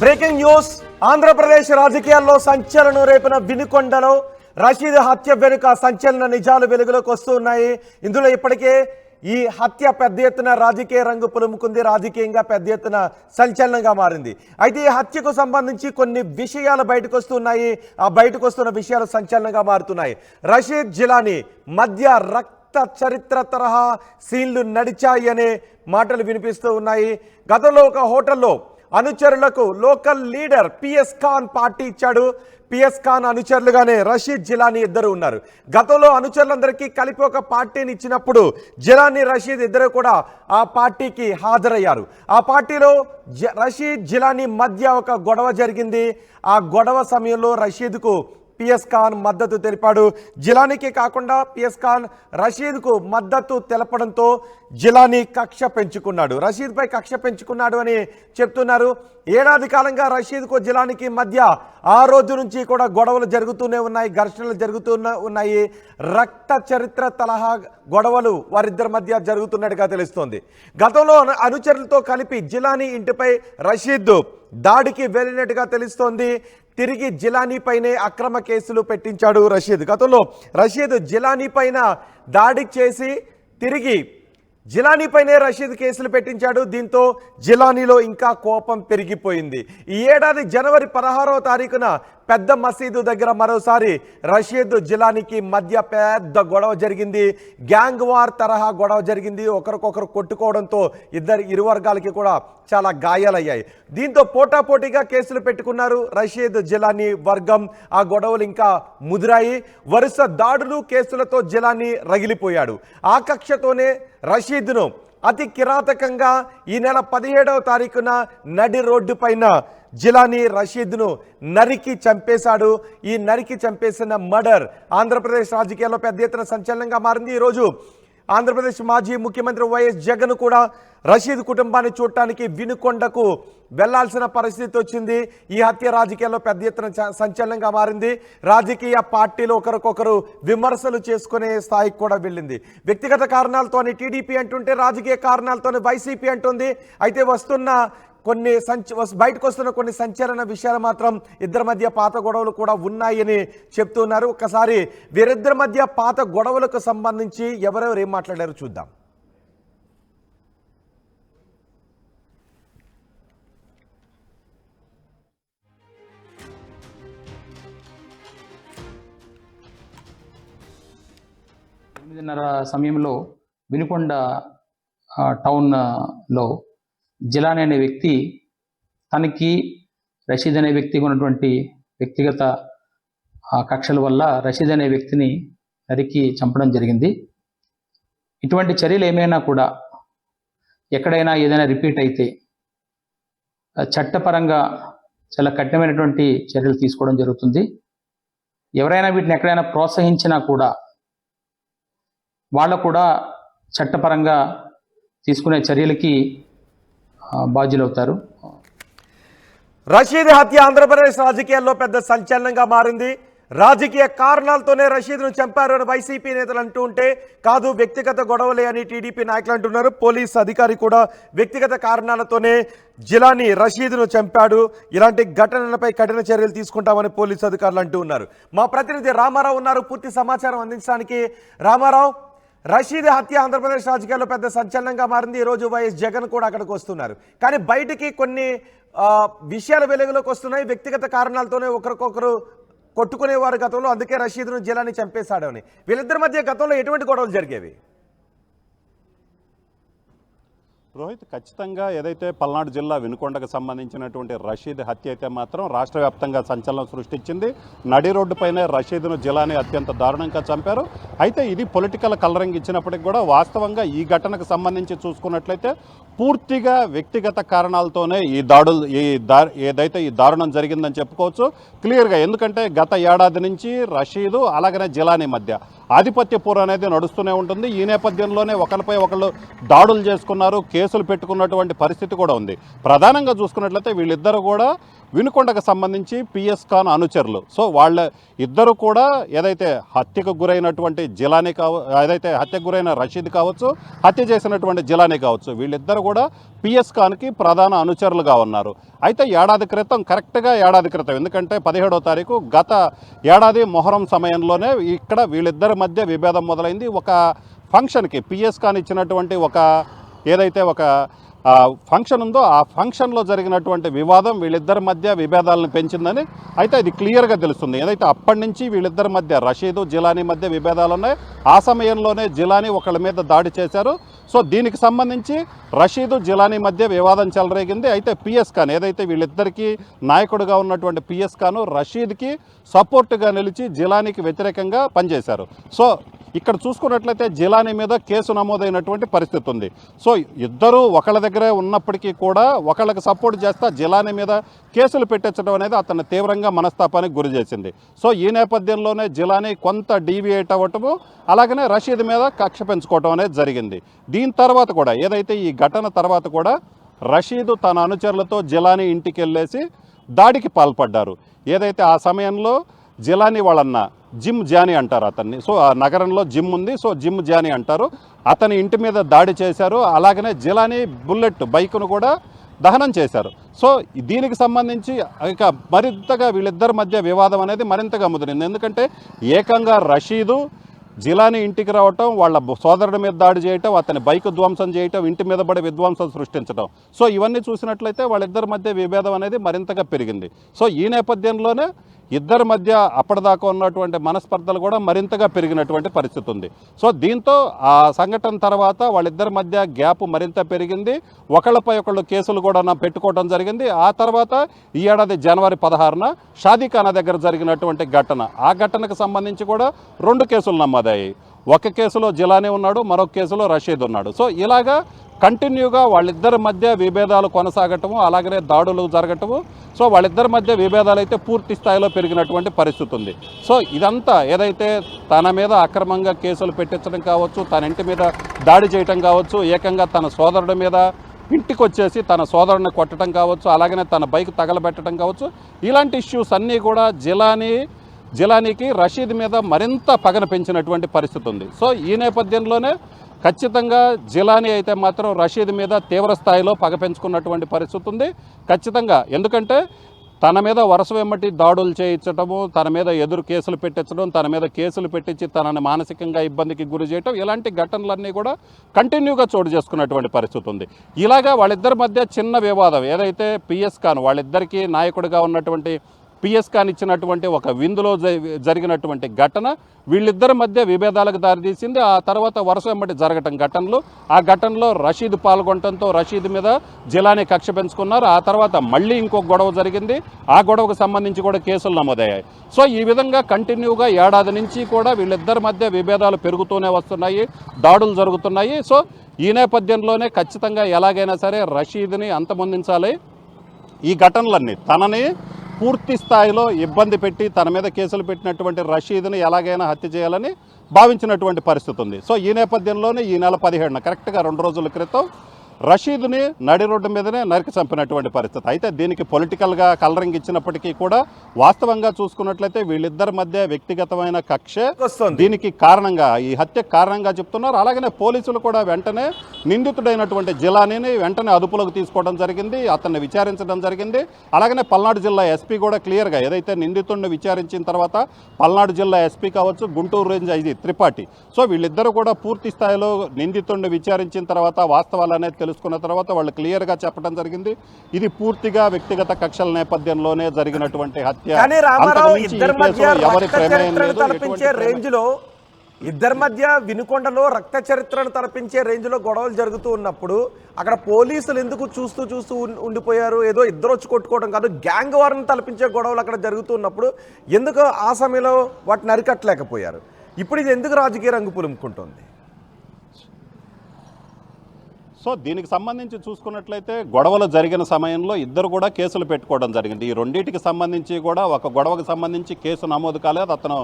Breaking news Andhra Pradesh రాజకీయాల్లో సంచలనం రేపిన వినుకొండలో రషీద్ హత్య వెనుక సంచలన నిజాలు వెలుగులోకి వస్తున్నాయి. ఇందులో ఇప్పటికే ఈ హత్య పెద్ద ఎత్తున రాజకీయ రంగు పులుముకుంది, రాజకీయంగా పెద్ద ఎత్తున సంచలనంగా మారింది. అయితే ఈ హత్యకు సంబంధించి కొన్ని విషయాలు బయటకు వస్తున్నాయి. ఆ బయటకు వస్తున్న విషయాలు సంచలనంగా మారుతున్నాయి. రషీద్ జిలానీ మధ్య రక్త చరిత్ర తరహా సీన్లు నడిచాయి అనే మాటలు వినిపిస్తూ ఉన్నాయి. గతంలో ఒక హోటల్లో అనుచరులకు లోకల్ లీడర్ పిఎస్ ఖాన్ పార్టీ ఇచ్చాడు. పిఎస్ ఖాన్ అనుచరులుగానే రషీద్ జిలానీ ఇద్దరు ఉన్నారు. గతంలో అనుచరులందరికీ కలిపి ఒక పార్టీని ఇచ్చినప్పుడు జిలానీ రషీద్ ఇద్దరు కూడా ఆ పార్టీకి హాజరయ్యారు. ఆ పార్టీలో రషీద్ జిలానీ మధ్య ఒక గొడవ జరిగింది. ఆ గొడవ సమయంలో రషీద్కు పిఎస్ ఖాన్ మద్దతు తెలిపాడు. జిలానీకి కాకుండా పిఎస్ ఖాన్ రషీద్కు మద్దతు తెలపడంతో జిలానీ కక్ష పెంచుకున్నాడు, రషీద్పై కక్ష పెంచుకున్నాడు అని చెప్తున్నారు. ఏడాది కాలంగా రషీద్కు జిలానీకి మధ్య ఆ రోజు నుంచి కూడా గొడవలు జరుగుతూనే ఉన్నాయి, ఘర్షణలు జరుగుతూ ఉన్నాయి. రక్త చరిత్ర తరహా గొడవలు వారిద్దరి మధ్య జరుగుతున్నట్టుగా తెలుస్తోంది. గతంలో అనుచరులతో కలిపి జిలానీ ఇంటిపై రషీద్ దాడికి వెళ్ళినట్టుగా తెలుస్తోంది. తిరిగి జిలానీ పైనే అక్రమ కేసులు పెట్టించాడు రషీద్. గతంలో రషీద్ జిలానీ పైన దాడి చేసి తిరిగి జిలానీ పైనే రషీద్ కేసులు పెట్టించాడు. దీంతో జిలానీలో ఇంకా కోపం పెరిగిపోయింది. ఈ ఏడాది జనవరి 16వ తారీఖున పెద్ద మసీదు దగ్గర మరోసారి రషీద్ జిలానీకి మధ్య పెద్ద గొడవ జరిగింది. గ్యాంగ్ వార్ తరహా గొడవ జరిగింది. ఒకరికొకరు కొట్టుకోవడంతో ఇరు వర్గాలకి కూడా చాలా గాయాలయ్యాయి. దీంతో పోటాపోటీగా కేసులు పెట్టుకున్నారు రషీద్ జిలానీ వర్గం. ఆ గొడవలు ఇంకా ముదిరాయి. వరుస దాడులు కేసులతో జిలానీ రగిలిపోయాడు. ఆ కక్షతోనే రషీద్ను అతి కిరాతకంగా ఈ నెల 17వ తారీఖున నడి రోడ్డు పైన జిలానీ రషీద్ను నరికి చంపేశాడు. ఈ నరికి చంపేసిన మర్డర్ ఆంధ్రప్రదేశ్ రాజకీయాల్లో పెద్ద ఎత్తున సంచలనంగా మారింది. ఈరోజు ఆంధ్రప్రదేశ్ మాజీ ముఖ్యమంత్రి వైఎస్ జగన్ కూడా రషీద్ కుటుంబాన్ని చూడటానికి వినుకొండకు వెళ్లాల్సిన పరిస్థితి వచ్చింది. ఈ హత్య రాజకీయాల్లో పెద్ద ఎత్తున సంచలనంగా మారింది. రాజకీయ పార్టీలు ఒకరికొకరు విమర్శలు చేసుకునే స్థాయికి కూడా వెళ్ళింది. వ్యక్తిగత కారణాలతోని టీడీపీ అంటుంటే రాజకీయ కారణాలతోని వైసీపీ అంటుంది. అయితే బయటకు వస్తున్న కొన్ని సంచలన విషయాలు మాత్రం ఇద్దరి మధ్య పాత గొడవలు కూడా ఉన్నాయని చెప్తున్నారు. ఒకసారి వీరిద్దరి మధ్య పాత గొడవలకు సంబంధించి ఎవరెవరు ఏం మాట్లాడారో చూద్దాం. సమయంలో వినుకొండ టౌన్లో జిలానీ అనే వ్యక్తి తనకి రషీద్ అనే వ్యక్తికి ఉన్నటువంటి వ్యక్తిగత కక్షల వల్ల రషీద్ అనే వ్యక్తిని నరికి చంపడం జరిగింది. ఇటువంటి చర్యలు ఏమైనా కూడా ఎక్కడైనా ఏదైనా రిపీట్ అయితే చట్టపరంగా చాలా కఠినమైనటువంటి చర్యలు తీసుకోవడం జరుగుతుంది. ఎవరైనా వీటిని ఎక్కడైనా ప్రోత్సహించినా కూడా వాళ్ళు కూడా చట్టపరంగా తీసుకునే చర్యలకి బాధ్యులవుతారు. రషీద్ హత్య ఆంధ్రప్రదేశ్ రాజకీయాల్లో పెద్ద సంచలనంగా మారింది. రాజకీయ కారణాలతోనే రషీద్ను చంపారు అని వైసీపీ నేతలు అంటూ ఉంటే కాదు, వ్యక్తిగత గొడవలే అని టీడీపీ నాయకులు అంటున్నారు. పోలీస్ అధికారి కూడా వ్యక్తిగత కారణాలతోనే జిలానీ రషీద్ను చంపాడు, ఇలాంటి ఘటనలపై కఠిన చర్యలు తీసుకుంటామని పోలీసు అధికారులు అంటూ ఉన్నారు. మా ప్రతినిధి రామారావు ఉన్నారు పూర్తి సమాచారం అందించడానికి. రామారావు, రషీద్ హత్య ఆంధ్రప్రదేశ్ రాజకీయాల్లో పెద్ద సంచలనంగా మారింది. ఈరోజు వైఎస్ జగన్ కూడా అక్కడికి వస్తున్నారు. కానీ బయటికి కొన్ని విషయాలు వెలుగులోకి వస్తున్నాయి. వ్యక్తిగత కారణాలతోనే ఒకరికొకరు కొట్టుకునేవారు గతంలో, అందుకే రషీద్ను జిలానీ చంపేశాడు అని. వీళ్ళిద్దరి మధ్య గతంలో ఎటువంటి గొడవలు జరిగేవి? రోహిత్, ఖచ్చితంగా ఏదైతే పల్నాడు జిల్లా వినుకొండకు సంబంధించినటువంటి రషీద్ హత్య అయితే మాత్రం రాష్ట్ర వ్యాప్తంగా సంచలనం సృష్టించింది. నడి రోడ్డుపైనే రషీద్ను జిలానీ అత్యంత దారుణంగా చంపారు. అయితే ఇది పొలిటికల్ కలరింగ్ ఇచ్చినప్పటికీ కూడా వాస్తవంగా ఈ ఘటనకు సంబంధించి చూసుకున్నట్లయితే పూర్తిగా వ్యక్తిగత కారణాలతోనే ఏదైతే ఈ దారుణం జరిగిందని చెప్పుకోవచ్చు క్లియర్గా. ఎందుకంటే గత ఏడాది నుంచి రషీదు అలాగనే జిలానీ మధ్య ఆధిపత్య పోరు అనేది నడుస్తూనే ఉంటుంది. ఈ నేపథ్యంలోనే ఒకరిపై ఒకళ్ళు దాడులు చేసుకున్నారు, కేసులు పెట్టుకున్నటువంటి పరిస్థితి కూడా ఉంది. ప్రధానంగా చూసుకున్నట్లయితే వీళ్ళిద్దరూ కూడా వినుకొండకు సంబంధించి పిఎస్ ఖాన్ అనుచరులు. సో వాళ్ళ ఇద్దరు కూడా ఏదైతే హత్యకు గురైనటువంటి జిలానీ ఏదైతే హత్యకు గురైన రషీద్ కావచ్చు, హత్య చేసినటువంటి జిలానీ కావచ్చు, వీళ్ళిద్దరు కూడా పిఎస్ ఖాన్కి ప్రధాన అనుచరులుగా ఉన్నారు. అయితే ఏడాది క్రితం, కరెక్ట్గా ఏడాది క్రితం, ఎందుకంటే 17వ తారీఖు గత ఏడాది మొహరం సమయంలోనే ఇక్కడ వీళ్ళిద్దరి మధ్య విభేదం మొదలైంది. ఒక ఫంక్షన్కి పిఎస్ ఖాన్ ఇచ్చినటువంటి ఏదైతే ఒక ఫంక్షన్ ఉందో ఆ ఫంక్షన్లో జరిగినటువంటి వివాదం వీళ్ళిద్దరి మధ్య విభేదాలను పెంచిందని అయితే ఇది క్లియర్గా తెలుస్తుంది. ఏదైతే అప్పటి నుంచి వీళ్ళిద్దరి మధ్య రషీదు జిలానీ మధ్య విభేదాలు ఉన్నాయి. ఆ సమయంలోనే జిలానీ ఒకళ్ళ మీద దాడి చేశారు. సో దీనికి సంబంధించి రషీదు జిలానీ మధ్య వివాదం చెలరేగింది. అయితే పిఎస్ ఖాన్ ఏదైతే వీళ్ళిద్దరికీ నాయకుడిగా ఉన్నటువంటి పిఎస్ ఖాన్ రషీద్కి సపోర్టుగా నిలిచి జిలానీకి వ్యతిరేకంగా పనిచేశారు. సో ఇక్కడ చూసుకున్నట్లయితే జిలానీ మీద కేసు నమోదైనటువంటి పరిస్థితి ఉంది. సో ఇద్దరు ఒకళ్ళ దగ్గరే ఉన్నప్పటికీ కూడా ఒకళ్ళకి సపోర్ట్ చేస్తా జిలానీ మీద కేసులు పెట్టించడం అనేది అతన్ని తీవ్రంగా మనస్తాపానికి గురి చేసింది. సో ఈ నేపథ్యంలోనే జిలానీ కొంత డీవియేట్ అవ్వటము, అలాగనే రషీద్ మీద కక్ష పెంచుకోవటం అనేది జరిగింది. దీని తర్వాత కూడా ఏదైతే ఈ ఘటన తర్వాత కూడా రషీద్ తన అనుచరులతో జిలానీ ఇంటికి వెళ్ళేసి దాడికి పాల్పడ్డారు. ఏదైతే ఆ సమయంలో జిలానీ వాళ్ళన్న జిమ్ జానీ అంటారు అతన్ని. సో ఆ నగరంలో జిమ్ ఉంది. సో జిమ్ జానీ అంటారు. అతని ఇంటి మీద దాడి చేశారు. అలాగనే జిలానీ బుల్లెట్ బైక్ను కూడా దహనం చేశారు. సో దీనికి సంబంధించి ఇక మరింతగా వీళ్ళిద్దరి మధ్య వివాదం అనేది మరింతగా ముదిరింది. ఎందుకంటే ఏకంగా రషీదు జిలానీ ఇంటికి రావటం, వాళ్ళ సోదరుడి మీద దాడి చేయటం, అతని బైక్ ధ్వంసం చేయటం, ఇంటి మీద పడి విధ్వంసం సృష్టించడం. సో ఇవన్నీ చూసినట్లయితే వాళ్ళిద్దరి మధ్య విభేదం అనేది మరింతగా పెరిగింది. సో ఈ నేపథ్యంలోనే ఇద్దరి మధ్య అప్పటిదాకా ఉన్నటువంటి మనస్పర్ధలు కూడా మరింతగా పెరిగినటువంటి పరిస్థితి ఉంది. సో దీంతో ఆ సంఘటన తర్వాత వాళ్ళిద్దరి మధ్య గ్యాప్ మరింత పెరిగింది. ఒకళ్ళపై ఒకళ్ళు కేసులు కూడా పెట్టుకోవడం జరిగింది. ఆ తర్వాత ఈ ఏడాది జనవరి 16న షాదీఖానా దగ్గర జరిగినటువంటి ఘటన, ఆ ఘటనకు సంబంధించి కూడా 2 కేసులు నమోదయ్యాయి. ఒక కేసులో జిలానీ ఉన్నాడు, మరొక కేసులో రషీద్ ఉన్నాడు. సో ఇలాగా కంటిన్యూగా వాళ్ళిద్దరి మధ్య విభేదాలు కొనసాగటము, అలాగనే దాడులు జరగటము. సో వాళ్ళిద్దరి మధ్య విభేదాలు అయితే పూర్తి స్థాయిలో పెరిగినటువంటి పరిస్థితి ఉంది. సో ఇదంతా ఏదైతే తన మీద అక్రమంగా కేసులు పెట్టించడం కావచ్చు, తన ఇంటి మీద దాడి చేయటం కావచ్చు, ఏకంగా తన సోదరుడి మీద ఇంటికి వచ్చేసి తన సోదరుడిని కొట్టడం కావచ్చు, అలాగనే తన బైక్ తగలబెట్టడం కావచ్చు, ఇలాంటి ఇష్యూస్ అన్నీ కూడా జిలానీకి రషీద్ మీద మరింత పగన పెంచినటువంటి పరిస్థితి ఉంది. సో ఈ నేపథ్యంలోనే ఖచ్చితంగా జిలానీ అయితే మాత్రం రషీద్ మీద తీవ్ర స్థాయిలో పగ పెంచుకున్నటువంటి పరిస్థితి ఉంది ఖచ్చితంగా. ఎందుకంటే తన మీద వరుస వెంబటి దాడులు చేయించడము, తన మీద ఎదురు కేసులు పెట్టించడం, తన మీద కేసులు పెట్టించి తనని మానసికంగా ఇబ్బందికి గురి చేయడం, ఇలాంటి ఘటనలన్నీ కూడా కంటిన్యూగా చోటు చేసుకున్నటువంటి పరిస్థితి ఉంది. ఇలాగా వాళ్ళిద్దరి మధ్య చిన్న వివాదం ఏదైతే పిఎస్ ఖాన్ వాళ్ళిద్దరికీ నాయకుడిగా ఉన్నటువంటి పిఎస్ ఖాన్ ఇచ్చినటువంటి ఒక విందులో జరిగినటువంటి ఘటన వీళ్ళిద్దరి మధ్య విభేదాలకు దారితీసింది. ఆ తర్వాత వరుస వెంబడి జరగటం ఘటనలు, ఆ ఘటనలో రషీద్ పాల్గొనడంతో రషీద్ మీద జిలానీ కక్ష పెంచుకున్నారు. ఆ తర్వాత మళ్ళీ ఇంకొక గొడవ జరిగింది. ఆ గొడవకు సంబంధించి కూడా కేసులు నమోదయ్యాయి. సో ఈ విధంగా కంటిన్యూగా ఏడాది నుంచి కూడా వీళ్ళిద్దరి మధ్య విభేదాలు పెరుగుతూనే వస్తున్నాయి, దాడులు జరుగుతున్నాయి. సో ఈ నేపథ్యంలోనే ఖచ్చితంగా ఎలాగైనా సరే రషీద్ని అంతమొందించాలి. ఈ ఘటనలన్నీ తనని పూర్తి స్థాయిలో ఇబ్బంది పెట్టి తన మీద కేసులు పెట్టినటువంటి రషీద్ని ఎలాగైనా హత్య చేయాలని భావించినటువంటి పరిస్థితి ఉంది. సో ఈ నేపథ్యంలోనే ఈ నెల 17న కరెక్ట్గా 2 రోజుల క్రితం రషీద్ని నడి రోడ్డు మీదనే నరికి చంపినటువంటి పరిస్థితి. అయితే దీనికి పొలిటికల్గా కలరింగ్ ఇచ్చినప్పటికీ కూడా వాస్తవంగా చూసుకున్నట్లయితే వీళ్ళిద్దరి మధ్య వ్యక్తిగతమైన కక్ష దీనికి కారణంగా, ఈ హత్య కారణంగా చెప్తున్నారు. అలాగనే పోలీసులు కూడా వెంటనే నిందితుడైనటువంటి జిలానీని వెంటనే అదుపులోకి తీసుకోవడం జరిగింది, అతన్ని విచారించడం జరిగింది. అలాగనే పల్నాడు జిల్లా ఎస్పీ కూడా క్లియర్గా ఏదైతే నిందితుడిని విచారించిన తర్వాత పల్నాడు జిల్లా ఎస్పీ కావచ్చు, Guntur range IG Tripathi, so వీళ్ళిద్దరూ కూడా పూర్తి స్థాయిలో నిందితుడిని విచారించిన తర్వాత వాస్తవాలు అనేది తెలుసుకున్న తర్వాత వాళ్ళు క్లియర్గా చెప్పడం జరిగింది, ఇది పూర్తిగా వ్యక్తిగత కక్షల నేపథ్యంలోనే జరిగినటువంటి హత్య. కానీ రామారావు ఇద్దరి మధ్య రక్త చరిత్రను తలపించే రేంజ్లో, ఇద్దరి మధ్య వినుకొండలో రక్త చరిత్రను తలపించే రేంజ్లో గొడవలు జరుగుతూ ఉన్నప్పుడు అక్కడ పోలీసులు ఎందుకు చూస్తూ ఉండిపోయారు? ఏదో ఇద్దరు వచ్చి కొట్టుకోవడం కాదు, గ్యాంగ్ వారిని తలపించే గొడవలు అక్కడ జరుగుతున్నప్పుడు ఎందుకు ఆ సమయంలో వాటిని అరికట్టలేకపోయారు? ఇప్పుడు ఇది ఎందుకు రాజకీయ రంగు పులుముకుంటుంది? సో దీనికి సంబంధించి చూసుకున్నట్లయితే గొడవలు జరిగిన సమయంలో ఇద్దరు కూడా కేసులు పెట్టుకోవడం జరిగింది. ఈ రెండింటికి సంబంధించి కూడా ఒక గొడవకు సంబంధించి కేసు నమోదు కాలేదు. అతను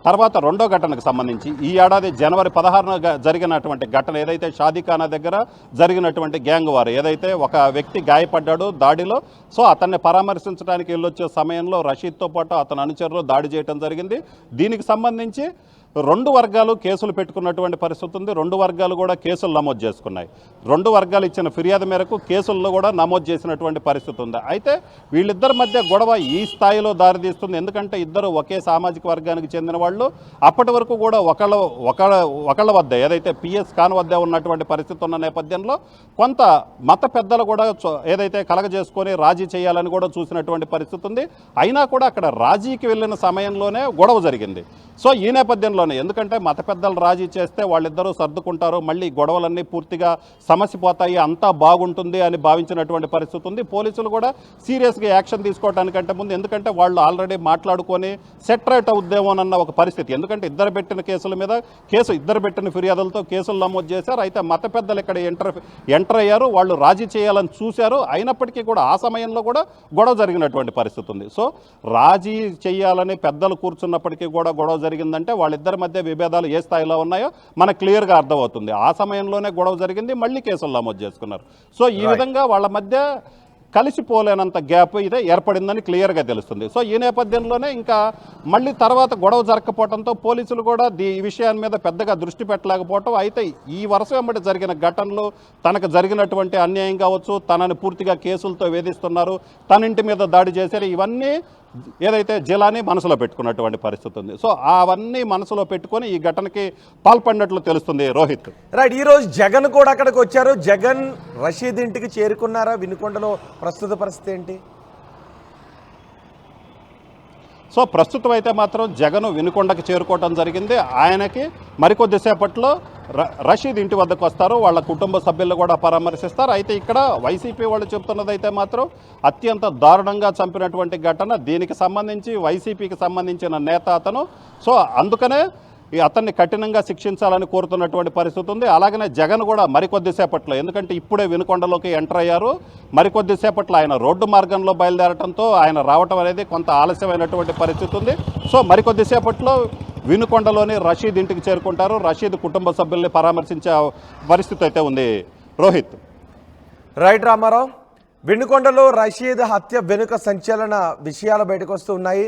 తర్వాత రెండో ఘటనకు సంబంధించి ఈ ఏడాది జనవరి 16న జరిగినటువంటి ఘటన ఏదైతే షాదీఖానా దగ్గర జరిగినటువంటి గ్యాంగ్ వారు ఏదైతే ఒక వ్యక్తి గాయపడ్డాడు దాడిలో, సో అతన్ని పరామర్శించడానికి వెళ్ళొచ్చే సమయంలో రషీద్తో పాటు అతని అనుచరులు దాడి చేయడం జరిగింది. దీనికి సంబంధించి రెండు వర్గాలు కేసులు పెట్టుకున్నటువంటి పరిస్థితి ఉంది. రెండు వర్గాలు కూడా కేసులు నమోదు చేసుకున్నాయి. రెండు వర్గాలు ఇచ్చిన ఫిర్యాదు మేరకు కేసుల్లో కూడా నమోదు చేసినటువంటి పరిస్థితి ఉంది. అయితే వీళ్ళిద్దరి మధ్య గొడవ ఈ స్థాయిలో దారితీస్తుంది. ఎందుకంటే ఇద్దరు ఒకే సామాజిక వర్గానికి చెందిన వాళ్ళు. అప్పటి వరకు కూడా ఒకళ్ళ వద్ద ఏదైతే పిఎస్ ఖాన్ వద్ద ఉన్నటువంటి పరిస్థితి ఉన్న నేపథ్యంలో కొంత మత పెద్దలు కూడా ఏదైతే కలగజేసుకొని రాజీ చేయాలని కూడా చూసినటువంటి పరిస్థితి ఉంది. అయినా కూడా అక్కడ రాజీకి వెళ్ళిన సమయంలోనే గొడవ జరిగింది. సో ఈ నేపథ్యంలోనే ఎందుకంటే మత పెద్దలు రాజీ చేస్తే వాళ్ళిద్దరూ సర్దుకుంటారు, మళ్ళీ గొడవలన్నీ పూర్తిగా సమసిపోతాయి, అంతా బాగుంటుంది అని భావించినటువంటి పరిస్థితి ఉంది. పోలీసులు కూడా సీరియస్గా యాక్షన్ తీసుకోవడానికంటే ముందు ఎందుకంటే వాళ్ళు ఆల్రెడీ మాట్లాడుకొని సెటరేట్ అవుద్దేమోనన్న ఒక పరిస్థితి. ఎందుకంటే ఇద్దరు పెట్టిన ఫిర్యాదులతో కేసులు నమోదు చేశారు. అయితే మత పెద్దలు ఇక్కడ ఎంటర్ అయ్యారు, వాళ్ళు రాజీ చేయాలని చూశారు. అయినప్పటికీ కూడా ఆ సమయంలో కూడా గొడవ జరిగినటువంటి పరిస్థితి ఉంది. సో రాజీ చేయాలని పెద్దలు కూర్చున్నప్పటికీ కూడా గొడవ జరిగిందంటే వాళ్ళిద్దరి మధ్య విభేదాలు ఏ స్థాయిలో ఉన్నాయో మనకు క్లియర్గా అర్థమవుతుంది. ఆ సమయంలోనే గొడవ జరిగింది, మళ్ళీ కేసులు నమోదు చేసుకున్నారు. సో ఈ విధంగా వాళ్ళ మధ్య కలిసిపోలేనంత గ్యాప్ ఇదే ఏర్పడిందని క్లియర్గా తెలుస్తుంది. సో ఈ నేపథ్యంలోనే ఇంకా మళ్ళీ తర్వాత గొడవ జరగకపోవడంతో పోలీసులు కూడా ఈ విషయాన్ని మీద పెద్దగా దృష్టి పెట్టలేకపోవటం. అయితే ఈ వరుస వెంబడి జరిగిన ఘటనలు, తనకు జరిగినటువంటి అన్యాయం కావచ్చు, తనని పూర్తిగా కేసులతో వేధిస్తున్నారు, తన ఇంటి మీద దాడి చేశారు, ఇవన్నీ ఏదైతే జిలానీ మనసులో పెట్టుకున్నటువంటి పరిస్థితి ఉంది. సో అవన్నీ మనసులో పెట్టుకొని ఈ ఘటనకి పాల్పడినట్లు తెలుస్తుంది. రోహిత్ రైట్, ఈరోజు జగన్ కూడా అక్కడికి వచ్చారు. జగన్ రషీద్ ఇంటికి చేరుకున్నారా? వినుకొండలో ప్రస్తుత పరిస్థితి ఏంటి? సో ప్రస్తుతం అయితే మాత్రం జగన్ వినుకొండకి చేరుకోవడం జరిగింది. ఆయనకి మరికొద్దిసేపట్లో రషీద్ ఇంటి వద్దకు వస్తారు, వాళ్ళ కుటుంబ సభ్యులు కూడా పరామర్శిస్తారు. అయితే ఇక్కడ వైసీపీ వాళ్ళు చెప్తున్నదైతే మాత్రం అత్యంత దారుణంగా చంపినటువంటి ఘటన. దీనికి సంబంధించి వైసీపీకి సంబంధించిన నేత అతను. సో అందుకనే అతన్ని కఠినంగా శిక్షించాలని కోరుతున్నటువంటి పరిస్థితి ఉంది. అలాగనే జగన్ కూడా మరికొద్దిసేపట్లో, ఎందుకంటే ఇప్పుడే వినుకొండలోకి ఎంటర్ అయ్యారు, మరికొద్దిసేపట్లో ఆయన రోడ్డు మార్గంలో బయలుదేరటంతో ఆయన రావటం అనేది కొంత ఆలస్యమైనటువంటి పరిస్థితి ఉంది. సో మరికొద్దిసేపట్లో వినుకొండలోని రషీద్ ఇంటికి చేరుకుంటారు. రషీద్ కుటుంబ సభ్యుల్ని పరామర్శించే పరిస్థితి అయితే ఉంది. రోహిత్ రైట్ రామారావు, వినుకొండలో రషీద్ హత్య వెనుక సంచలన విషయాలు బయటకు వస్తూ ఉన్నాయి.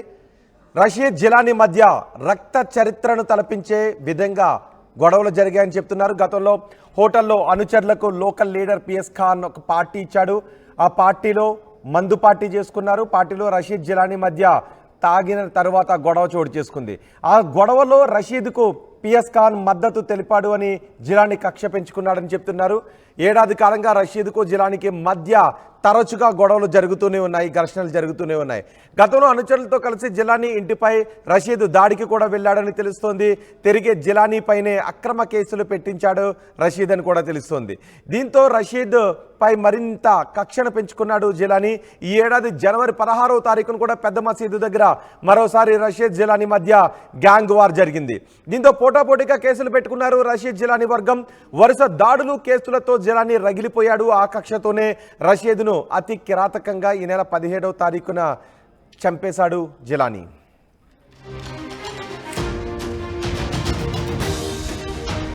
రషీద్ జిలానీ మధ్య రక్త చరిత్రను తలపించే విధంగా గొడవలు జరిగాయని చెప్తున్నారు. గతంలో హోటల్లో అనుచరులకు లోకల్ లీడర్ పిఎస్ ఖాన్ ఒక పార్టీ ఇచ్చాడు. ఆ పార్టీలో మందు పార్టీ చేసుకున్నారు. పార్టీలో రషీద్ జిలానీ మధ్య తాగిన తర్వాత గొడవ చోటు చేసుకుంది. ఆ గొడవలో రషీద్కు పిఎస్ ఖాన్ మద్దతు తెలిపాడు అని జిలానీ కక్ష పెంచుకున్నాడని చెప్తున్నారు. ఏడాది కాలంగా రషీద్కు జిలానీకి మధ్య తరచుగా గొడవలు జరుగుతూనే ఉన్నాయి, ఘర్షణలు జరుగుతూనే ఉన్నాయి. గతంలో అనుచరులతో కలిసి జిలానీ ఇంటిపై రషీద్ దాడికి కూడా వెళ్ళాడని తెలుస్తోంది. తిరిగి జిలానీ పైనే అక్రమ కేసులు పెట్టించాడు రషీద్ అని కూడా తెలుస్తోంది. దీంతో రషీద్ పై మరింత కక్షను పెంచుకున్నాడు జిలానీ. ఈ ఏడాది జనవరి 16వ తారీఖున కూడా పెద్ద మసీదు దగ్గర మరోసారి రషీద్ జిలానీ మధ్య గ్యాంగ్ వార్ జరిగింది. దీంతో పోటాపోటీగా కేసులు పెట్టుకున్నారు రషీద్ జిలానీ వర్గం. వరుస దాడులు కేసులతో జిలానీ రగిలిపోయాడు. ఆ కక్షతోనే రషీద్ను అతి కిరాతకంగా ఈ నెల 17వ తారీఖున చంపేశాడు జిలానీ.